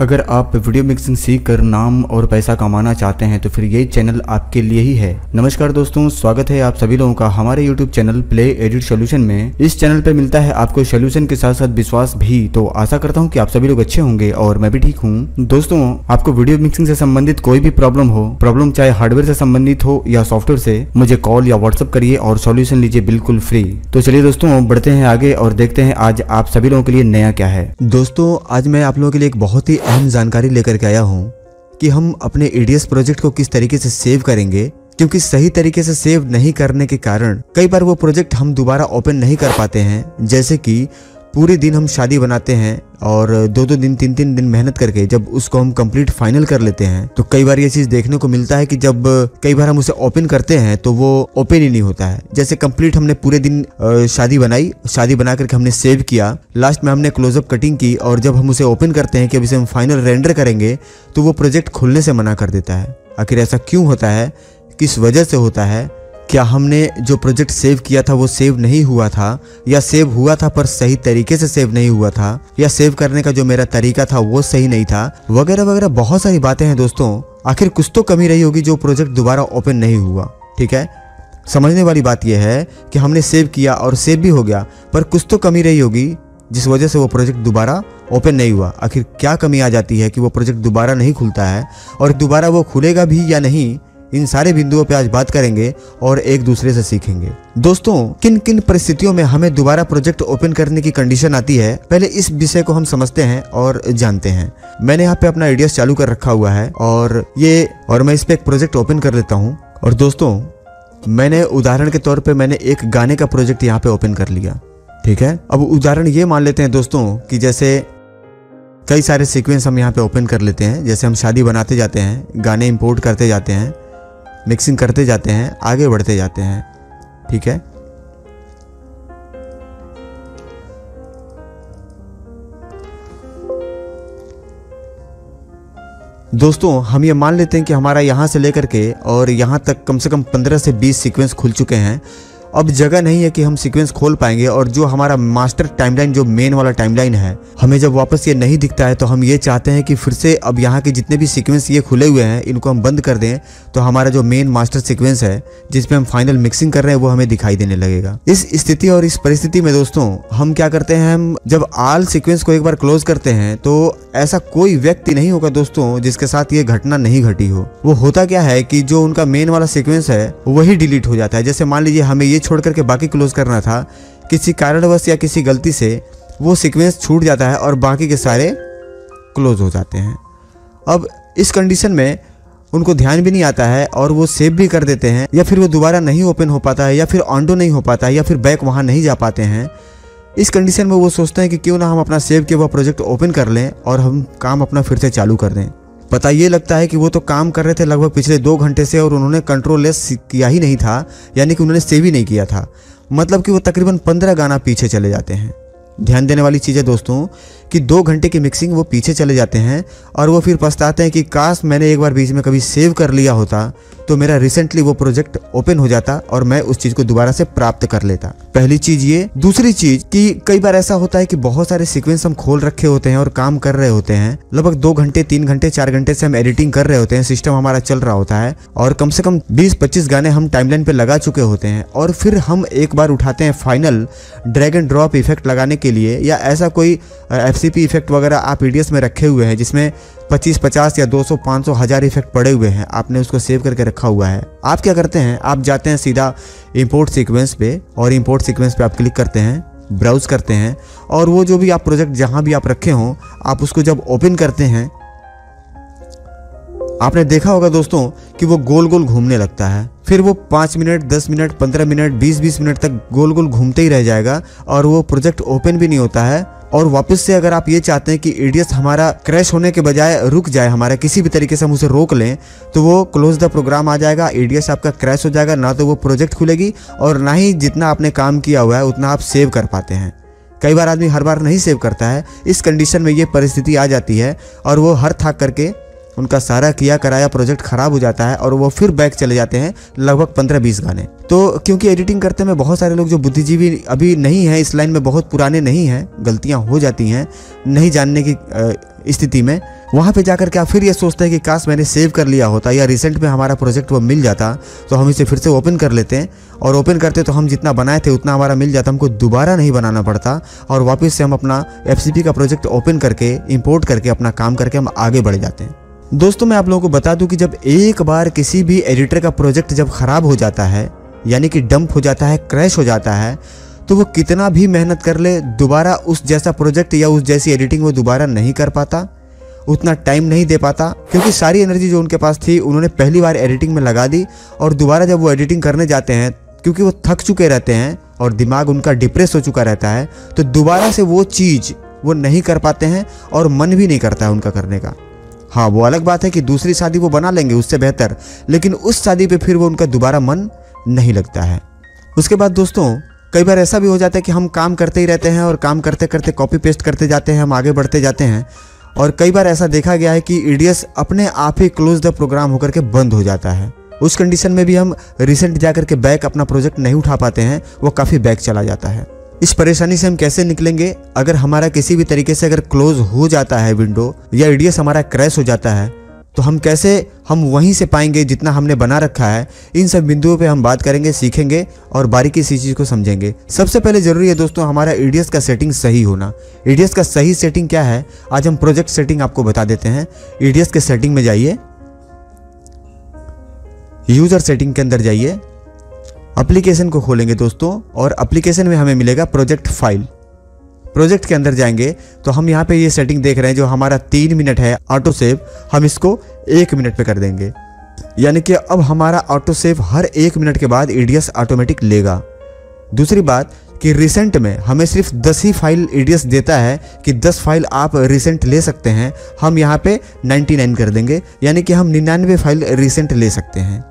अगर आप video mixing सीख कर नाम और पैसा कमाना चाहते हैं तो फिर ये चैनल आपके लिए ही है। नमस्कार दोस्तों, स्वागत है आप सभी लोगों का हमारे YouTube channel play edit solution में। इस चैनल पे मिलता है आपको सॉल्यूशन के साथ साथ विश्वास भी। तो आशा करता हूँ कि आप सभी लोग अच्छे होंगे और मैं भी ठीक हूँ। दोस्तों, आपको वीडियो मिक्सिंग से संबंधित कोई भी प्रॉब्लम चाहे हार्डवेयर से संबंधित हो या सॉफ्टवेयर से, मुझे कॉल या व्हाट्सअप करिए और सॉल्यूशन लीजिए बिल्कुल फ्री। तो चलिए दोस्तों, बढ़ते हैं आगे और देखते हैं आज आप सभी लोगों के लिए नया क्या है। दोस्तों, आज मैं आप लोगों के लिए एक बहुत ही अहम जानकारी लेकर के आया हूं कि हम अपने एडीएस प्रोजेक्ट को किस तरीके से सेव करेंगे, क्योंकि सही तरीके से सेव नहीं करने के कारण कई बार वो प्रोजेक्ट हम दोबारा ओपन नहीं कर पाते हैं। जैसे कि पूरे दिन हम शादी बनाते हैं और 2-2 दिन 3-3 दिन मेहनत करके जब उसको हम कंप्लीट फाइनल कर लेते हैं तो कई बार ये चीज देखने को मिलता है कि जब कई बार हम उसे ओपन करते हैं तो वो ओपन ही नहीं होता है। जैसे कंप्लीट हमने पूरे दिन शादी बना करके हमने सेव किया, लास्ट में हमने क्लोजअप कटिंग की और जब हम उसे ओपन करते हैं कि अब इसे हम फाइनल रेंडर करेंगे तो वो प्रोजेक्ट खुलने से मना कर देता है। आखिर ऐसा क्यों होता है, किस वजह से होता है? क्या हमने जो प्रोजेक्ट सेव किया था वो सेव नहीं हुआ था, या सेव हुआ था पर सही तरीके से सेव नहीं हुआ था, या सेव करने का जो मेरा तरीका था वो सही नहीं था, वगैरह वगैरह बहुत सारी बातें हैं दोस्तों। आखिर कुछ तो कमी रही होगी जो प्रोजेक्ट दोबारा ओपन नहीं हुआ। ठीक है, समझने वाली बात यह है कि हमने सेव किया और सेव भी हो गया, पर कुछ तो कमी रही होगी जिस वजह से वो प्रोजेक्ट दोबारा ओपन नहीं हुआ। आखिर क्या कमी आ जाती है कि वो प्रोजेक्ट दोबारा नहीं खुलता है, और दोबारा वो खुलेगा भी या नहीं, इन सारे बिंदुओं पे आज बात करेंगे और एक दूसरे से सीखेंगे। दोस्तों, किन किन परिस्थितियों में हमें दोबारा प्रोजेक्ट ओपन करने की कंडीशन आती है, पहले इस विषय को हम समझते हैं और जानते हैं। मैंने यहाँ पे अपना एडीएस चालू कर रखा हुआ है और मैं इस पे एक प्रोजेक्ट ओपन कर लेता हूँ। और दोस्तों, मैंने उदाहरण के तौर पे मैंने एक गाने का प्रोजेक्ट यहाँ पे ओपन कर लिया। ठीक है, अब उदाहरण ये मान लेते हैं दोस्तों कि जैसे कई सारे सीक्वेंस हम यहाँ पे ओपन कर लेते हैं। जैसे हम शादी बनाते जाते हैं, गाने इंपोर्ट करते जाते हैं, मिक्सिंग करते जाते हैं, आगे बढ़ते जाते हैं। ठीक है, दोस्तों हम ये मान लेते हैं कि हमारा यहां से लेकर के और यहां तक कम से कम 15 से 20 सीक्वेंस खुल चुके हैं। अब जगह नहीं है कि हम सीक्वेंस खोल पाएंगे, और जो हमारा मास्टर टाइमलाइन, जो मेन वाला टाइमलाइन है, हमें जब वापस ये नहीं दिखता है तो हम ये चाहते हैं कि फिर से अब यहाँ के जितने भी सीक्वेंस ये खुले हुए हैं इनको हम बंद कर दें, तो हमारा जो मेन मास्टर सीक्वेंस है जिसमें हम फाइनल मिक्सिंग कर रहे हैं वो हमें दिखाई देने लगेगा। इस स्थिति और इस परिस्थिति में दोस्तों हम क्या करते हैं, हम जब ऑल सीक्वेंस को एक बार क्लोज करते हैं तो ऐसा कोई व्यक्ति नहीं होगा दोस्तों जिसके साथ ये घटना नहीं घटी हो। वो होता क्या है कि जो उनका मेन वाला सीक्वेंस है वही डिलीट हो जाता है। जैसे मान लीजिए हमें ये छोड़ करके बाकी क्लोज करना था, किसी कारणवश या किसी गलती से वो सीक्वेंस छूट जाता है और बाकी के सारे क्लोज हो जाते हैं। अब इस कंडीशन में उनको ध्यान भी नहीं आता है और वो सेव भी कर देते हैं, या फिर वो दोबारा नहीं ओपन हो पाता है, या फिर ऑनडो नहीं हो पाता है, या फिर बैक वहां नहीं जा पाते हैं। इस कंडीशन में वो सोचते हैं कि क्यों ना हम अपना सेव किया हुआ प्रोजेक्ट ओपन कर लें और हम काम अपना फिर से चालू कर दें। पता ये लगता है कि वो तो काम कर रहे थे लगभग पिछले 2 घंटे से और उन्होंने कंट्रोल लेस किया ही नहीं था, यानी कि उन्होंने सेव ही नहीं किया था। मतलब कि वो तकरीबन 15 गाना पीछे चले जाते हैं। ध्यान देने वाली चीज़ है दोस्तों कि 2 घंटे की मिक्सिंग वो पीछे चले जाते हैं और वो फिर पछताते हैं कि काश मैंने एक बार बीच में कभी सेव कर लिया होता तो मेरा रिसेंटली वो प्रोजेक्ट ओपन हो जाता और मैं उस चीज़ को दोबारा से प्राप्त कर लेता। पहली चीज़ ये। दूसरी चीज़ कि कई बार ऐसा होता है कि बहुत सारे सीक्वेंस हम खोल रखे होते हैं और काम कर रहे होते हैं। लगभग 2 घंटे 3 घंटे 4 घंटे से हम एडिटिंग कर रहे होते हैं, सिस्टम हमारा चल रहा होता है और कम से कम 20-25 गाने हम टाइमलाइन पे लगा चुके होते हैं, और फिर हम एक बार उठाते हैं final drag and drop effect लगाने के लिए, या ऐसा कोई FCP इफेक्ट वगैरह आप एडीएस में रखे हुए हैं जिसमें 25-50 या 200 500 1000 इफेक्ट पड़े हुए हैं, आपने उसको सेव करके रखा हुआ है। आप क्या करते हैं, आप जाते हैं सीधा इंपोर्ट सीक्वेंस पे और इंपोर्ट सीक्वेंस पे आप क्लिक करते हैं, ब्राउज करते हैं, और वो जो भी आप प्रोजेक्ट जहां भी आप रखे हों आप उसको जब ओपन करते हैं, आपने देखा होगा दोस्तों कि वो गोल गोल घूमने लगता है। फिर वो 5 मिनट 10 मिनट 15 मिनट 20-20 मिनट तक गोल गोल घूमते ही रह जाएगा और वो प्रोजेक्ट ओपन भी नहीं होता है। और वापस से अगर आप ये चाहते हैं कि एडीएस हमारा क्रैश होने के बजाय रुक जाए, हमारा किसी भी तरीके से हम उसे रोक लें, तो वो क्लोज द प्रोग्राम आ जाएगा, एडीएस आपका क्रैश हो जाएगा, ना तो वो प्रोजेक्ट खुलेगी और ना ही जितना आपने काम किया हुआ है उतना आप सेव कर पाते हैं। कई बार आदमी हर बार नहीं सेव करता है। इस कंडीशन में ये परिस्थिति आ जाती है और वो हर थाक करके उनका सारा किया कराया प्रोजेक्ट खराब हो जाता है और वो फिर बैक चले जाते हैं लगभग 15-20 गाने। तो क्योंकि एडिटिंग करते में बहुत सारे लोग जो बुद्धिजीवी अभी नहीं हैं, इस लाइन में बहुत पुराने नहीं हैं, गलतियां हो जाती हैं नहीं जानने की स्थिति में, वहाँ पे जाकर के आप फिर ये सोचते हैं कि काश मैंने सेव कर लिया होता या रिसेंट में हमारा प्रोजेक्ट वो मिल जाता तो हम इसे फिर से ओपन कर लेते हैं, और ओपन करते तो हम जितना बनाए थे उतना हमारा मिल जाता, हमको दोबारा नहीं बनाना पड़ता और वापस से हम अपना FCP का प्रोजेक्ट ओपन करके इंपोर्ट करके अपना काम करके हम आगे बढ़ जाते हैं। दोस्तों मैं आप लोगों को बता दूं कि जब एक बार किसी भी एडिटर का प्रोजेक्ट जब ख़राब हो जाता है, यानी कि डंप हो जाता है, क्रैश हो जाता है, तो वो कितना भी मेहनत कर ले दोबारा उस जैसा प्रोजेक्ट या उस जैसी एडिटिंग वो दोबारा नहीं कर पाता, उतना टाइम नहीं दे पाता, क्योंकि सारी एनर्जी जो उनके पास थी उन्होंने पहली बार एडिटिंग में लगा दी, और दोबारा जब वो एडिटिंग करने जाते हैं क्योंकि वो थक चुके रहते हैं और दिमाग उनका डिप्रेस हो चुका रहता है, तो दोबारा से वो चीज़ वो नहीं कर पाते हैं और मन भी नहीं करता है उनका करने का। हाँ, वो अलग बात है कि दूसरी शादी वो बना लेंगे उससे बेहतर, लेकिन उस शादी पे फिर वो उनका दोबारा मन नहीं लगता है। उसके बाद दोस्तों कई बार ऐसा भी हो जाता है कि हम काम करते ही रहते हैं और काम करते करते कॉपी पेस्ट करते जाते हैं, हम आगे बढ़ते जाते हैं, और कई बार ऐसा देखा गया है कि EDS अपने आप ही क्लोज द प्रोग्राम होकर के बंद हो जाता है। उस कंडीशन में भी हम रिसेंट जाकर के बैक अपना प्रोजेक्ट नहीं उठा पाते हैं, वो काफ़ी बैक चला जाता है। इस परेशानी से हम कैसे निकलेंगे? अगर हमारा किसी भी तरीके से अगर क्लोज हो जाता है विंडो या EDS हमारा क्रैश हो जाता है, तो हम वहीं से पाएंगे जितना हमने बना रखा है। इन सब बिंदुओं पे हम बात करेंगे, सीखेंगे और बारीकी से चीज़ को समझेंगे। सबसे पहले ज़रूरी है दोस्तों हमारा EDS का सेटिंग सही होना। EDS का सही सेटिंग क्या है, आज हम प्रोजेक्ट सेटिंग आपको बता देते हैं। EDS के सेटिंग में जाइए, यूज़र सेटिंग के अंदर जाइए, एप्लीकेशन को खोलेंगे दोस्तों, और एप्लीकेशन में हमें मिलेगा प्रोजेक्ट फाइल। प्रोजेक्ट के अंदर जाएंगे तो हम यहाँ पे ये सेटिंग देख रहे हैं जो हमारा 3 मिनट है ऑटो सेव, हम इसको 1 मिनट पे कर देंगे, यानी कि अब हमारा ऑटो सेव हर 1 मिनट के बाद EDS ऑटोमेटिक लेगा। दूसरी बात कि रिसेंट में हमें सिर्फ 10 ही फाइल EDS देता है कि 10 फाइल आप रिसेंट ले सकते हैं, हम यहाँ पे 99 कर देंगे, यानी कि हम 99 फाइल रिसेंट ले सकते हैं।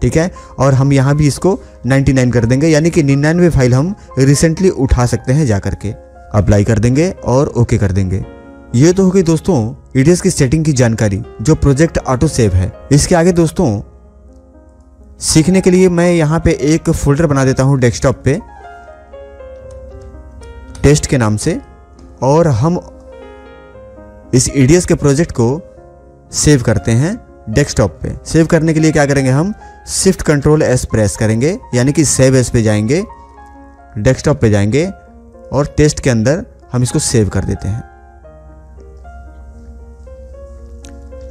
ठीक है, और हम यहाँ भी इसको 99 कर देंगे, यानी कि 99 फाइल हम रिसेंटली उठा सकते हैं जाकर के। अप्लाई कर देंगे और ओके कर देंगे। ये तो हो गई दोस्तों EDS की सेटिंग की जानकारी जो प्रोजेक्ट ऑटो सेव है। इसके आगे दोस्तों सीखने के लिए मैं यहाँ पे एक फोल्डर बना देता हूँ डेस्कटॉप पे टेस्ट के नाम से, और हम इस EDS के प्रोजेक्ट को सेव करते हैं डेस्कटॉप पे। सेव करने के लिए क्या करेंगे, हम शिफ्ट कंट्रोल S प्रेस करेंगे, यानी कि सेव एस पे जाएंगे, डेस्कटॉप पे जाएंगे और टेस्ट के अंदर हम इसको सेव कर देते हैं,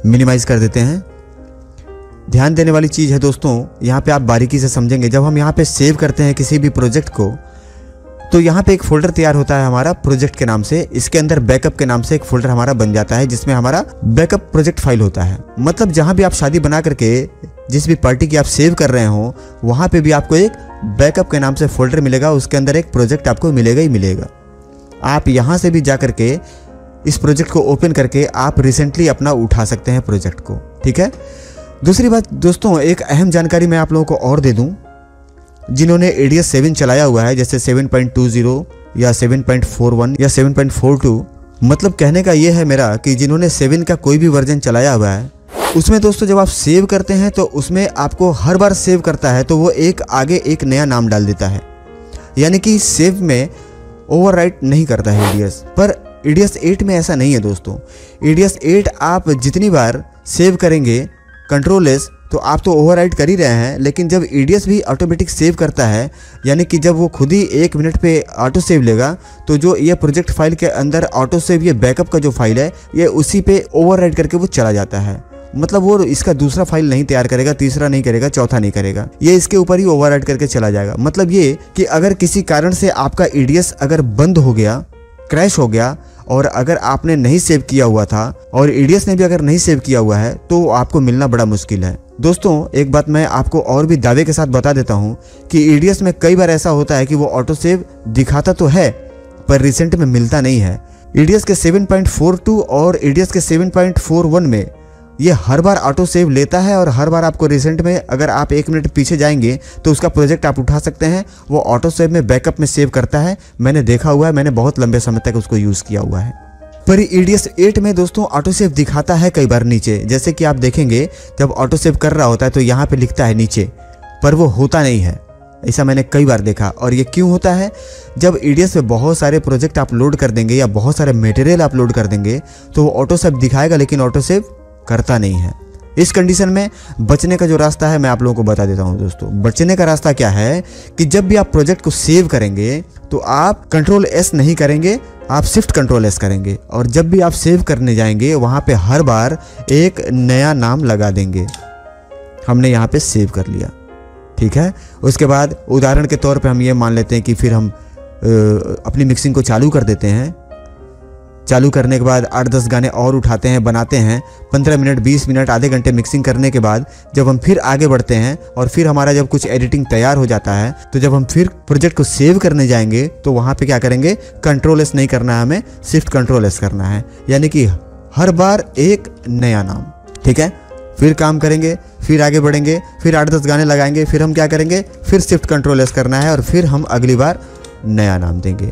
मिनिमाइज कर देते हैं। ध्यान देने वाली चीज़ है दोस्तों, यहाँ पे आप बारीकी से समझेंगे। जब हम यहाँ पे सेव करते हैं किसी भी प्रोजेक्ट को, तो यहाँ पे एक फोल्डर तैयार होता है हमारा प्रोजेक्ट के नाम से। इसके अंदर बैकअप के नाम से एक फोल्डर हमारा बन जाता है जिसमें हमारा बैकअप प्रोजेक्ट फाइल होता है। मतलब जहाँ भी आप शादी बना करके जिस भी पार्टी की आप सेव कर रहे हो, वहाँ पे भी आपको एक बैकअप के नाम से फोल्डर मिलेगा, उसके अंदर एक प्रोजेक्ट आपको मिलेगा ही मिलेगा। आप यहाँ से भी जा करके इस प्रोजेक्ट को ओपन करके आप रिसेंटली अपना उठा सकते हैं प्रोजेक्ट को। ठीक है, दूसरी बात दोस्तों, एक अहम जानकारी मैं आप लोगों को और दे दूं। जिन्होंने EDS 7 चलाया हुआ है, जैसे 7.20 या 7.41 या 7.42, मतलब कहने का ये है मेरा कि जिन्होंने 7 का कोई भी वर्जन चलाया हुआ है, उसमें दोस्तों जब आप सेव करते हैं तो उसमें आपको हर बार सेव करता है तो वो एक आगे एक नया नाम डाल देता है, यानी कि सेव में ओवरराइट नहीं करता है EDS। पर EDS 8 में ऐसा नहीं है दोस्तों। EDS 8 आप जितनी बार सेव करेंगे कंट्रोल S तो आप तो ओवरराइट कर ही रहे हैं, लेकिन जब EDS भी ऑटोमेटिक सेव करता है, यानी कि जब वो खुद ही 1 मिनट पे ऑटो सेव लेगा, तो जो ये प्रोजेक्ट फाइल के अंदर ऑटो सेव ये बैकअप का जो फाइल है ये उसी पे ओवरराइट करके वो चला जाता है। मतलब वो इसका दूसरा फाइल नहीं तैयार करेगा, तीसरा नहीं करेगा, चौथा नहीं करेगा, ये इसके ऊपर ही ओवरराइट करके चला जाएगा। मतलब ये कि अगर किसी कारण से आपका EDS अगर बंद हो गया, क्रैश हो गया, और अगर आपने नहीं सेव किया हुआ था और EDS ने भी अगर नहीं सेव किया हुआ है तो आपको मिलना बड़ा मुश्किल है। दोस्तों एक बात मैं आपको और भी दावे के साथ बता देता हूं कि EDS में कई बार ऐसा होता है कि वो ऑटो सेव दिखाता तो है पर रिसेंट में मिलता नहीं है। EDS के 7.42 और EDS के 7.41 में ये हर बार ऑटो सेव लेता है और हर बार आपको रिसेंट में अगर आप 1 मिनट पीछे जाएंगे तो उसका प्रोजेक्ट आप उठा सकते हैं। वो ऑटो सेव में बैकअप में सेव करता है, मैंने देखा हुआ है, मैंने बहुत लंबे समय तक उसको यूज़ किया हुआ है। पर EDS 8 में दोस्तों ऑटो सेव दिखाता है कई बार नीचे, जैसे कि आप देखेंगे जब ऑटो सेव कर रहा होता है तो यहाँ पे लिखता है नीचे, पर वो होता नहीं है। ऐसा मैंने कई बार देखा। और ये क्यों होता है? जब EDS पे बहुत सारे प्रोजेक्ट आप लोड कर देंगे या बहुत सारे मटेरियल आप लोड कर देंगे तो वो ऑटो सेव दिखाएगा लेकिन ऑटो सेव करता नहीं है। इस कंडीशन में बचने का जो रास्ता है मैं आप लोगों को बता देता हूं दोस्तों। बचने का रास्ता क्या है कि जब भी आप प्रोजेक्ट को सेव करेंगे तो आप Ctrl+S नहीं करेंगे, आप शिफ्ट Ctrl+S करेंगे। और जब भी आप सेव करने जाएंगे वहां पे हर बार एक नया नाम लगा देंगे। हमने यहाँ पे सेव कर लिया, ठीक है। उसके बाद उदाहरण के तौर पे हम ये मान लेते हैं कि फिर हम अपनी मिक्सिंग को चालू कर देते हैं। चालू करने के बाद 8-10 गाने और उठाते हैं, बनाते हैं। 15 मिनट, 20 मिनट, आधे घंटे मिक्सिंग करने के बाद जब हम फिर आगे बढ़ते हैं और फिर हमारा जब कुछ एडिटिंग तैयार हो जाता है तो जब हम फिर प्रोजेक्ट को सेव करने जाएंगे तो वहाँ पे क्या करेंगे? Ctrl+S नहीं करना है, हमें शिफ्ट Ctrl+S करना है। यानी कि हर बार एक नया नाम, ठीक है। फिर काम करेंगे, फिर आगे बढ़ेंगे, फिर 8-10 गाने लगाएंगे, फिर हम क्या करेंगे? फिर शिफ्ट Ctrl+S करना है और फिर हम अगली बार नया नाम देंगे।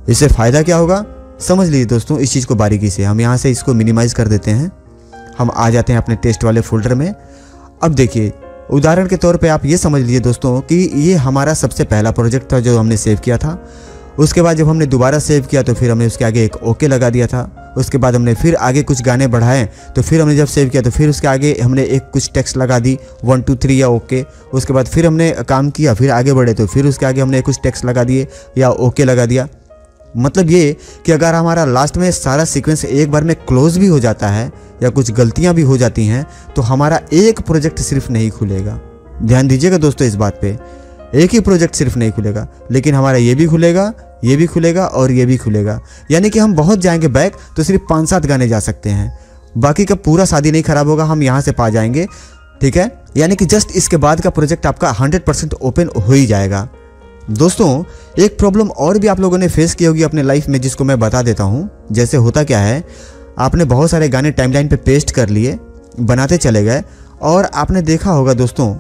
इससे फ़ायदा क्या होगा समझ लीजिए दोस्तों इस चीज़ को बारीकी से। हम यहाँ से इसको मिनिमाइज़ कर देते हैं, हम आ जाते हैं अपने टेस्ट वाले फोल्डर में। अब देखिए उदाहरण के तौर पे आप ये समझ लीजिए दोस्तों कि ये हमारा सबसे पहला प्रोजेक्ट था जो हमने सेव किया था। उसके बाद जब हमने दोबारा सेव किया तो फिर हमने उसके आगे एक ओके लगा दिया था। उसके बाद हमने फिर आगे कुछ गाने बढ़ाए तो फिर हमने जब सेव किया तो फिर उसके आगे हमने एक कुछ टेक्स्ट लगा दी 1 2 3 या ओके। उसके बाद फिर हमने काम किया, फिर आगे बढ़े तो फिर उसके आगे हमने कुछ टेक्स्ट लगा दिए या ओके लगा दिया। मतलब ये कि अगर हमारा लास्ट में सारा सीक्वेंस एक बार में क्लोज भी हो जाता है या कुछ गलतियां भी हो जाती हैं तो हमारा एक प्रोजेक्ट सिर्फ नहीं खुलेगा। ध्यान दीजिएगा दोस्तों इस बात पे, एक ही प्रोजेक्ट सिर्फ नहीं खुलेगा लेकिन हमारा ये भी खुलेगा, ये भी खुलेगा और ये भी खुलेगा। यानी कि हम बहुत जाएंगे बैक तो सिर्फ 5-7 गाने जा सकते हैं, बाकी का पूरा शादी नहीं खराब होगा, हम यहाँ से पा जाएंगे, ठीक है। यानी कि जस्ट इसके बाद का प्रोजेक्ट आपका 100% ओपन हो ही जाएगा। दोस्तों एक प्रॉब्लम और भी आप लोगों ने फेस की होगी अपने लाइफ में जिसको मैं बता देता हूँ। जैसे होता क्या है, आपने बहुत सारे गाने टाइमलाइन पे पेस्ट कर लिए, बनाते चले गए और आपने देखा होगा दोस्तों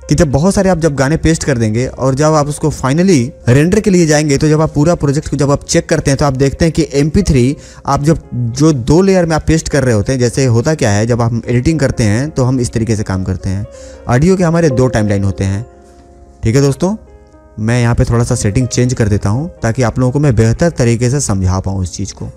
कि जब बहुत सारे आप जब गाने पेस्ट कर देंगे और जब आप उसको फाइनली रेंडर के लिए जाएंगे तो जब आप पूरा प्रोजेक्ट को जब आप चेक करते हैं तो आप देखते हैं कि MP3 आप जब जो 2 लेयर में आप पेस्ट कर रहे होते हैं। जैसे होता क्या है जब आप एडिटिंग करते हैं तो हम इस तरीके से काम करते हैं। ऑडियो के हमारे 2 टाइमलाइन होते हैं, ठीक है दोस्तों। मैं यहाँ पे थोड़ा सा सेटिंग चेंज कर देता हूँ ताकि आप लोगों को मैं बेहतर तरीके से समझा पाऊँ इस चीज़ को।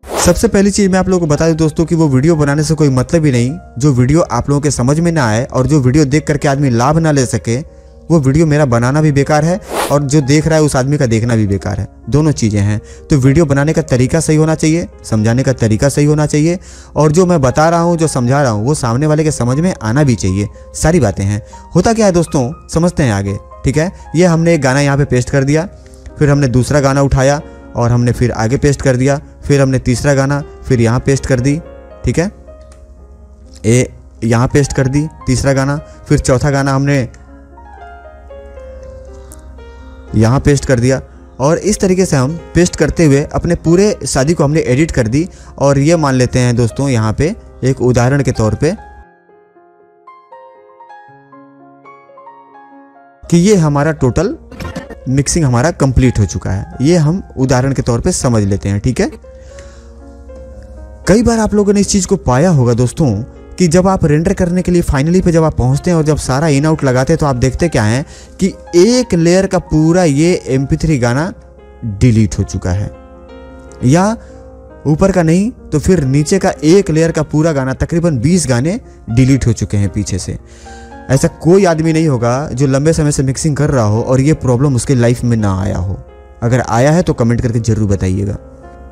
सबसे पहली चीज़ मैं आप लोगों को बता दूं दोस्तों कि वो वीडियो बनाने से कोई मतलब ही नहीं। जो वीडियो आप लोगों के समझ में ना आए और जो वीडियो देख करके आदमी लाभ ना ले सके वो वीडियो मेरा बनाना भी बेकार है और जो देख रहा है उस आदमी का देखना भी बेकार है। दोनों चीज़ें हैं। तो वीडियो बनाने का तरीका सही होना चाहिए, समझाने का तरीका सही होना चाहिए और जो मैं बता रहा हूँ, जो समझा रहा हूँ वो सामने वाले के समझ में आना भी चाहिए। सारी बातें हैं। होता क्या है दोस्तों, समझते हैं आगे, ठीक है। ये हमने एक गाना यहाँ पे पेस्ट कर दिया, फिर हमने दूसरा गाना उठाया और हमने फिर आगे पेस्ट कर दिया, फिर हमने तीसरा गाना फिर यहाँ पेस्ट कर दी, ठीक है। यहाँ पेस्ट कर दी तीसरा गाना, फिर चौथा गाना हमने यहाँ पेस्ट कर दिया और इस तरीके से हम पेस्ट करते हुए अपने पूरे शादी को हमने एडिट कर दी। और ये मान लेते हैं दोस्तों यहाँ पे एक उदाहरण के तौर पे कि ये हमारा टोटल मिक्सिंग हमारा कंप्लीट हो चुका है। ये हम उदाहरण के तौर पे समझ लेते हैं, ठीक है। कई बार आप लोगों ने इस चीज को पाया होगा दोस्तों कि जब आप रेंडर करने के लिए फाइनली पे जब आप पहुंचते हैं और जब सारा इन आउट लगाते हैं तो आप देखते क्या है कि एक लेयर का पूरा ये MP3 गाना डिलीट हो चुका है, या ऊपर का नहीं तो फिर नीचे का एक लेयर का पूरा गाना, तकरीबन 20 गाने डिलीट हो चुके हैं पीछे से। ऐसा कोई आदमी नहीं होगा जो लंबे समय से मिक्सिंग कर रहा हो और ये प्रॉब्लम उसके लाइफ में ना आया हो। अगर आया है तो कमेंट करके जरूर बताइएगा।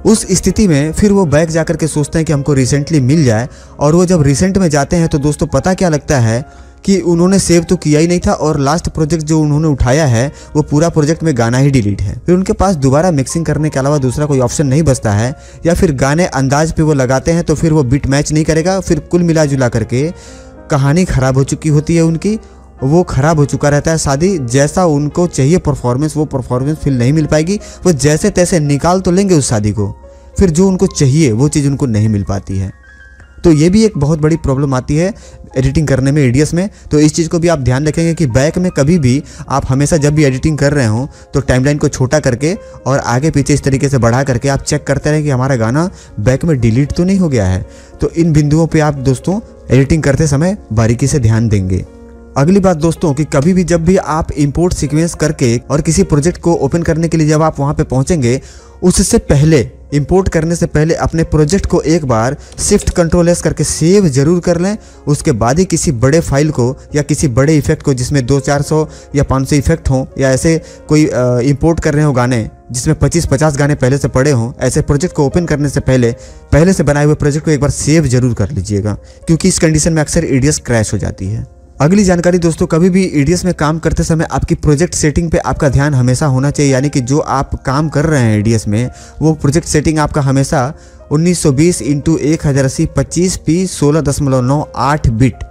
उस स्थिति में फिर वो बैक जाकर के सोचते हैं कि हमको रिसेंटली मिल जाए, और वो जब रिसेंट में जाते हैं तो दोस्तों पता क्या लगता है कि उन्होंने सेव तो किया ही नहीं था और लास्ट प्रोजेक्ट जो उन्होंने उठाया है वो पूरा प्रोजेक्ट में गाना ही डिलीट है। फिर उनके पास दोबारा मिक्सिंग करने के अलावा दूसरा कोई ऑप्शन नहीं बचता है, या फिर गाने अंदाज पे वो लगाते हैं तो फिर वो बीट मैच नहीं करेगा। फिर कुल मिला जुला करके कहानी खराब हो चुकी होती है उनकी, वो खराब हो चुका रहता है शादी। जैसा उनको चाहिए परफॉर्मेंस वो परफॉर्मेंस फिर नहीं मिल पाएगी। वो जैसे तैसे निकाल तो लेंगे उस शादी को, फिर जो उनको चाहिए वो चीज़ उनको नहीं मिल पाती है। तो ये भी एक बहुत बड़ी प्रॉब्लम आती है एडिटिंग करने में एडीएस में। तो इस चीज़ को भी आप ध्यान रखेंगे कि बैक में कभी भी आप हमेशा जब भी एडिटिंग कर रहे हो तो टाइमलाइन को छोटा करके और आगे पीछे इस तरीके से बढ़ा करके आप चेक करते रहें कि हमारा गाना बैक में डिलीट तो नहीं हो गया है। तो इन बिंदुओं पे आप दोस्तों एडिटिंग करते समय बारीकी से ध्यान देंगे। अगली बात दोस्तों कि कभी भी जब भी आप इंपोर्ट सीक्वेंस करके और किसी प्रोजेक्ट को ओपन करने के लिए जब आप वहां पे पहुंचेंगे, उससे पहले इंपोर्ट करने से पहले अपने प्रोजेक्ट को एक बार शिफ्ट कंट्रोल एस करके सेव जरूर कर लें। उसके बाद ही किसी बड़े फाइल को या किसी बड़े इफेक्ट को जिसमें 200-400 या 500 इफेक्ट हों या ऐसे कोई इंपोर्ट कर रहे हो गाने जिसमें 25-50 गाने पहले से पड़े हों, ऐसे प्रोजेक्ट को ओपन करने से पहले से बनाए हुए प्रोजेक्ट को एक बार सेव जरूर कर लीजिएगा, क्योंकि इस कंडीशन में अक्सर एडीएस क्रैश हो जाती है। अगली जानकारी दोस्तों, कभी भी एडीएस में काम करते समय आपकी प्रोजेक्ट सेटिंग पे आपका ध्यान हमेशा होना चाहिए। यानी कि जो आप काम कर रहे हैं एडीएस में वो प्रोजेक्ट सेटिंग आपका हमेशा 1920x1080 25p 16.98 बिट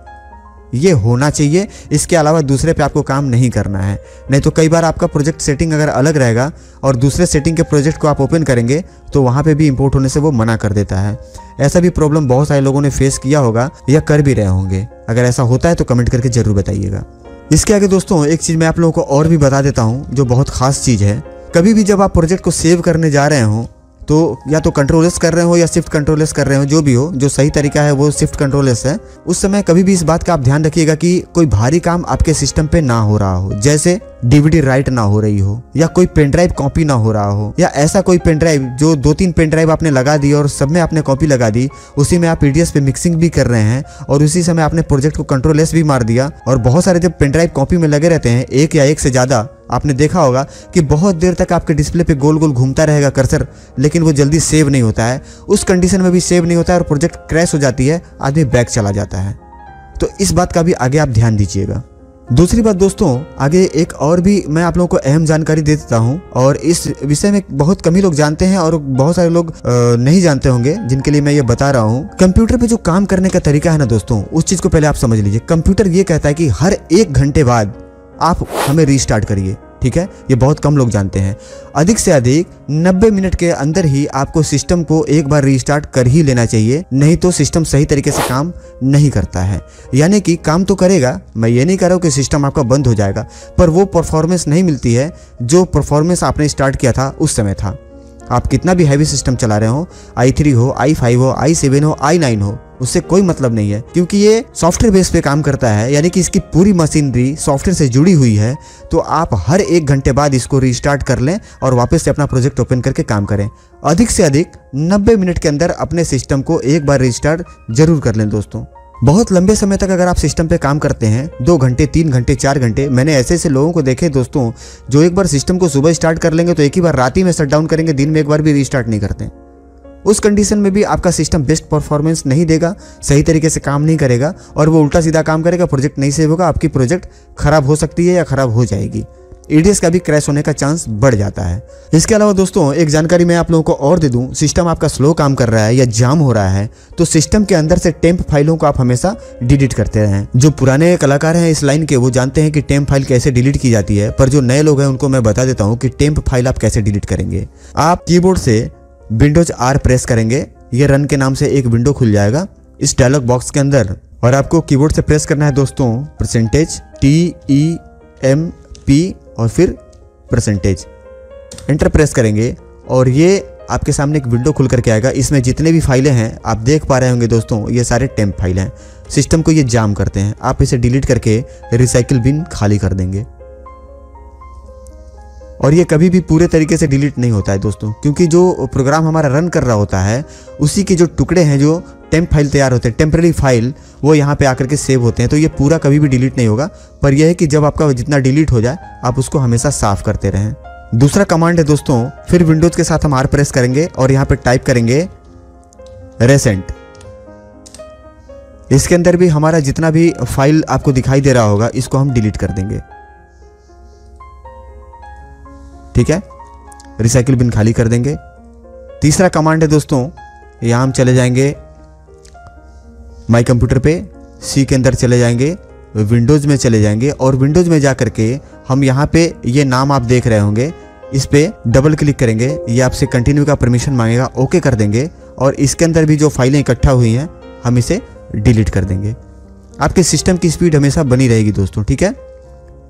ये होना चाहिए। इसके अलावा दूसरे पे आपको काम नहीं करना है। नहीं तो कई बार आपका प्रोजेक्ट सेटिंग अगर अलग रहेगा और दूसरे सेटिंग के प्रोजेक्ट को आप ओपन करेंगे तो वहाँ पे भी इंपोर्ट होने से वो मना कर देता है। ऐसा भी प्रॉब्लम बहुत सारे लोगों ने फेस किया होगा या कर भी रहे होंगे। अगर ऐसा होता है तो कमेंट करके जरूर बताइएगा। इसके आगे दोस्तों एक चीज़ मैं आप लोगों को और भी बता देता हूँ जो बहुत खास चीज़ है। कभी भी जब आप प्रोजेक्ट को सेव करने जा रहे हो तो या तो कंट्रोल एस कर रहे हो या शिफ्ट कंट्रोल एस कर रहे हो, जो भी हो, जो सही तरीका है वो शिफ्ट कंट्रोल एस है। उस समय कभी भी इस बात का आप ध्यान रखिएगा कि कोई भारी काम आपके सिस्टम पे ना हो रहा हो, जैसे डीवीडी राइट ना हो रही हो या कोई पेन ड्राइव कॉपी ना हो रहा हो या ऐसा कोई पेन ड्राइव जो 2-3 पेन ड्राइव आपने लगा दी और सब में आपने कॉपी लगा दी, उसी में आप एडीएस पे मिक्सिंग भी कर रहे हैं और उसी समय आपने प्रोजेक्ट को कंट्रोल एस भी मार दिया। और बहुत सारे जब पेन ड्राइव कॉपी में लगे रहते हैं, एक या एक से ज़्यादा, आपने देखा होगा कि बहुत देर तक आपके डिस्प्ले पे गोल गोल घूमता रहेगा कर्सर, लेकिन वो जल्दी सेव नहीं होता है। उस कंडीशन में भी सेव नहीं होता है और प्रोजेक्ट क्रैश हो जाती है, आदमी बैक चला जाता है। तो इस बात का भी आगे आप ध्यान दीजिएगा। दूसरी बात दोस्तों, आगे एक और भी मैं आप लोगों को अहम जानकारी दे देता हूं और इस विषय में बहुत कम ही लोग जानते हैं और बहुत सारे लोग नहीं जानते होंगे, जिनके लिए मैं ये बता रहा हूं। कंप्यूटर पे जो काम करने का तरीका है ना दोस्तों, उस चीज को पहले आप समझ लीजिए। कंप्यूटर ये कहता है कि हर 1 घंटे बाद आप हमें रीस्टार्ट करिए, ठीक है। ये बहुत कम लोग जानते हैं। अधिक से अधिक 90 मिनट के अंदर ही आपको सिस्टम को एक बार रीस्टार्ट कर ही लेना चाहिए, नहीं तो सिस्टम सही तरीके से काम नहीं करता है। यानी कि काम तो करेगा, मैं ये नहीं कह रहा हूँ कि सिस्टम आपका बंद हो जाएगा, पर वो परफॉर्मेंस नहीं मिलती है जो परफॉर्मेंस आपने स्टार्ट किया था उस समय था। आप कितना भी हैवी सिस्टम चला रहे हो, i3 हो, i5 हो, i7 हो, i9 हो, उससे कोई मतलब नहीं है, क्योंकि ये सॉफ्टवेयर बेस पे काम करता है। यानी कि इसकी पूरी मशीनरी सॉफ्टवेयर से जुड़ी हुई है। तो आप हर 1 घंटे बाद इसको रीस्टार्ट कर लें और वापस से अपना प्रोजेक्ट ओपन करके काम करें। अधिक से अधिक 90 मिनट के अंदर अपने सिस्टम को एक बार रीस्टार्ट जरूर कर लें दोस्तों। बहुत लंबे समय तक अगर आप सिस्टम पे काम करते हैं, 2 घंटे, 3 घंटे, 4 घंटे, मैंने ऐसे लोगों को देखे दोस्तों जो एक बार सिस्टम को सुबह स्टार्ट कर लेंगे तो एक ही बार रात ही में शट डाउन करेंगे, दिन में एक बार भी रीस्टार्ट नहीं करते। उस कंडीशन में भी आपका सिस्टम बेस्ट परफॉर्मेंस नहीं देगा, सही तरीके से काम नहीं करेगा और वो उल्टा सीधा काम करेगा, प्रोजेक्ट नहीं सेव होगा, आपकी प्रोजेक्ट खराब हो सकती है या खराब हो जाएगी। एडीएस का भी क्रैश होने का चांस बढ़ जाता है। इसके अलावा दोस्तों एक जानकारी मैं आप लोगों को और दे दूं, सिस्टम आपका स्लो काम कर रहा है या जाम हो रहा है तो सिस्टम के अंदर से टेम्प फाइलों को आप हमेशा डिलीट करते रहें। जो पुराने कलाकार हैं इस लाइन के, वो जानते हैं कि टेम्प फाइल कैसे डिलीट की जाती है, पर जो नए लोग हैं उनको मैं बता देता हूँ कि टेम्प फाइल आप कैसे डिलीट करेंगे। आप कीबोर्ड से विंडोज R प्रेस करेंगे, ये रन के नाम से एक विंडो खुल जाएगा इस डायलॉग बॉक्स के अंदर, और आपको कीबोर्ड से प्रेस करना है दोस्तों %TEMP और फिर %। एंटर प्रेस करेंगे और ये आपके सामने एक विंडो खुल करके आएगा। इसमें जितने भी फाइलें हैं आप देख पा रहे होंगे दोस्तों, ये सारे टेम्प फाइल हैं। सिस्टम को ये जाम करते हैं। आप इसे डिलीट करके रिसाइकिल बिन खाली कर देंगे और ये कभी भी पूरे तरीके से डिलीट नहीं होता है दोस्तों, क्योंकि जो प्रोग्राम हमारा रन कर रहा होता है उसी के जो टुकड़े हैं, जो टेम्प फाइल तैयार होते हैं, टेम्पररी फाइल, वो यहाँ पे आकर के सेव होते हैं। तो ये पूरा कभी भी डिलीट नहीं होगा, पर यह है कि जब आपका जितना डिलीट हो जाए आप उसको हमेशा साफ करते रहें। दूसरा कमांड है दोस्तों, फिर विंडोज के साथ हम R प्रेस करेंगे और यहाँ पे टाइप करेंगे रेसेंट। इसके अंदर भी हमारा जितना भी फाइल आपको दिखाई दे रहा होगा इसको हम डिलीट कर देंगे, ठीक है। रिसाइकिल बिन खाली कर देंगे। तीसरा कमांड है दोस्तों, यहां हम चले जाएंगे माई कंप्यूटर पे, सी के अंदर चले जाएंगे, विंडोज में चले जाएंगे और विंडोज में जा करके हम यहाँ पे ये नाम आप देख रहे होंगे, इस पे डबल क्लिक करेंगे। ये आपसे कंटिन्यू का परमिशन मांगेगा, ओके कर देंगे और इसके अंदर भी जो फाइलें इकट्ठा हुई हैं हम इसे डिलीट कर देंगे। आपके सिस्टम की स्पीड हमेशा बनी रहेगी दोस्तों, ठीक है।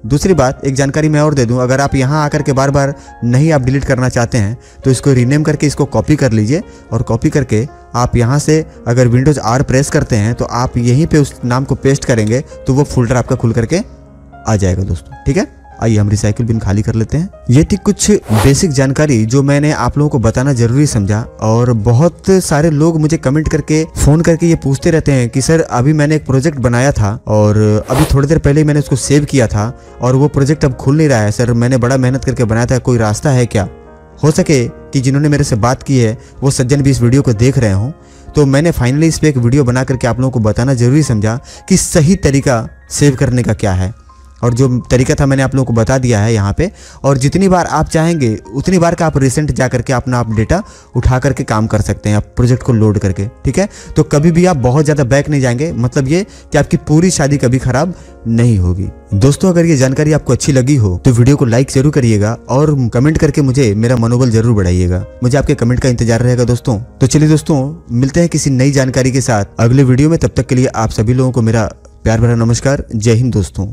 दूसरी बात, एक जानकारी मैं और दे दूं, अगर आप यहाँ आकर के बार बार नहीं आप डिलीट करना चाहते हैं तो इसको रीनेम करके इसको कॉपी कर लीजिए, और कॉपी करके आप यहाँ से अगर विंडोज़ R प्रेस करते हैं तो आप यहीं पे उस नाम को पेस्ट करेंगे तो वो फोल्डर आपका खुल करके आ जाएगा दोस्तों, ठीक है। आइए हम रिसाइकिल बिन खाली कर लेते हैं। ये थी कुछ बेसिक जानकारी जो मैंने आप लोगों को बताना जरूरी समझा। और बहुत सारे लोग मुझे कमेंट करके फ़ोन करके ये पूछते रहते हैं कि सर अभी मैंने एक प्रोजेक्ट बनाया था और अभी थोड़ी देर पहले मैंने उसको सेव किया था और वो प्रोजेक्ट अब खुल नहीं रहा है सर, मैंने बड़ा मेहनत करके बनाया था, कोई रास्ता है क्या। हो सके कि जिन्होंने मेरे से बात की है वो सज्जन भी इस वीडियो को देख रहे हों, तो मैंने फाइनली इस पर एक वीडियो बना करके आप लोगों को बताना जरूरी समझा कि सही तरीका सेव करने का क्या है। और जो तरीका था मैंने आप लोगों को बता दिया है यहाँ पे। और जितनी बार आप चाहेंगे उतनी बार का आप रिसेंट जा करके अपना आप डेटा उठा करके काम कर सकते हैं, आप प्रोजेक्ट को लोड करके, ठीक है। तो कभी भी आप बहुत ज़्यादा बैक नहीं जाएंगे, मतलब ये कि आपकी पूरी शादी कभी खराब नहीं होगी। दोस्तों अगर ये जानकारी आपको अच्छी लगी हो तो वीडियो को लाइक जरूर करिएगा और कमेंट करके मुझे मेरा मनोबल जरूर बढ़ाइएगा। मुझे आपके कमेंट का इंतजार रहेगा दोस्तों। तो चलिए दोस्तों, मिलते हैं किसी नई जानकारी के साथ अगले वीडियो में। तब तक के लिए आप सभी लोगों को मेरा प्यार भरा नमस्कार। जय हिंद दोस्तों।